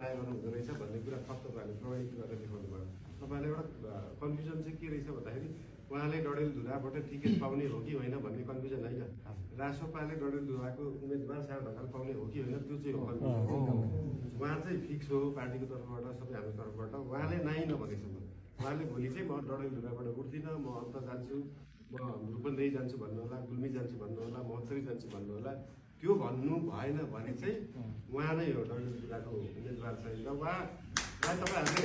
माया गर्नु हुँदो रहेछ भन्ने कुरा थप तपाईँहरूले प्रमाणित गरेर देखाउनु भयो। तपाईँले एउटा कन्फ्युजन चाहिँ के रहेछ भन्दाखेरि उहाँले डडेलधुराबाट टिकट पाउने हो कि होइन भन्ने कन्फ्युजन होइन। रासोपाले डडेलधुराको उम्मेदवार सार ढकाल पाउने हो कि होइन त्यो चाहिँ हो कन्फ्युजन। उहाँ चाहिँ फिक्स हो पार्टीको तर्फबाट, सबै हाम्रो तर्फबाट। उहाँले नाइ नभनेसम्म उहाँले भोलि चाहिँ म डडेलधुराबाट उठ्दिनँ, म अन्त जान्छु, म रूपन्देही जान्छु भन्नु होला, गुल्मी जान्छु भन्नु होला, महोत्तरी जान्छु भन्नु होला, त्यो भन्नु भएन भने चाहिँ उहाँ नै हो डडेलधुराको उम्मेदवार चाहिँ। र उहाँलाई तपाईँहरूले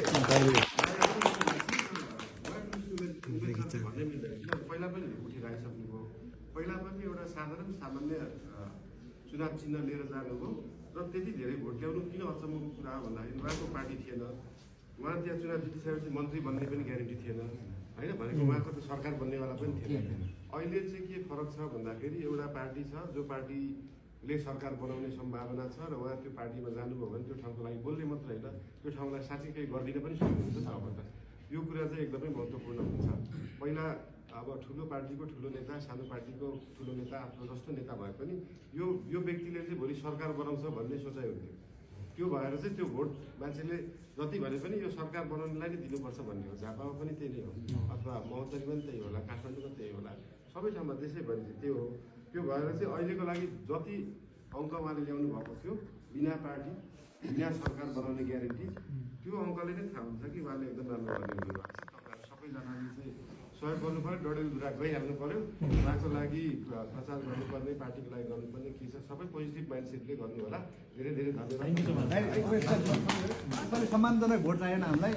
भन्नै मिल्दैन। किन पहिला पनि उठिराखिसक्नुभयो, पहिला पनि एउटा साधारण सामान्य चुनाव चिन्ह लिएर जानुभयो र त्यति धेरै भोट ल्याउनु किन अचम्मको कुरा हो भन्दाखेरि उहाँको पार्टी थिएन। उहाँ त्यहाँ चुनाव जितिसकेपछि मन्त्री बन्ने पनि ग्यारेन्टी थिएन होइन, भनेको उहाँको त सरकार बन्नेवाला पनि थिएन। अहिले चाहिँ के फरक छ भन्दाखेरि एउटा पार्टी छ जो पार्टीले सरकार बनाउने सम्भावना छ र उहाँ त्यो पार्टीमा जानुभयो भने त्यो ठाउँको लागि बोल्ने मात्र होइन, त्यो ठाउँलाई साँच्चै केही गरिदिन पनि सक्नुहुन्छ सबभन्दा। यो कुरा चाहिँ एकदमै महत्त्वपूर्ण हुन्छ। पहिला अब ठुलो पार्टीको ठुलो नेता, सानो पार्टीको ठुलो नेता, आफ्नो जस्तो नेता भए पनि यो व्यक्तिले चाहिँ भोलि सरकार बनाउँछ भन्ने सोचाइ हुन्थ्यो। त्यो भएर चाहिँ त्यो भोट मान्छेले जति भने पनि यो सरकार बनाउनलाई नै दिनुपर्छ भन्ने हो। झापामा पनि त्यही नै हो, अथवा महोत्तरीमा पनि त्यही होला, काठमाडौँमा त्यही होला, सबै ठाउँमा देशैभरि त्यो हो। त्यो भएर चाहिँ अहिलेको लागि जति अङ्क उहाँले ल्याउनु भएको थियो बिना पार्टी बिना सरकार बनाउने ग्यारेन्टी, त्यो अङ्कले नै थाहा हुन्छ कि उहाँले एकदम राम्रो गर्ने हुनुभएको छ। तपाईँहरू सबैजनाले चाहिँ सहयोग गर्नु पऱ्यो, डडेलधुरा गइहाल्नु पऱ्यो। उहाँको लागि प्रचार गर्नुपर्ने, पार्टीको लागि गर्नुपर्ने के छ सबै पोजिटिभ माइन्डसेटले गर्नु होला। धेरै धेरै धन्यवाद। सम्मानजनक भोट चाहिएन हामीलाई।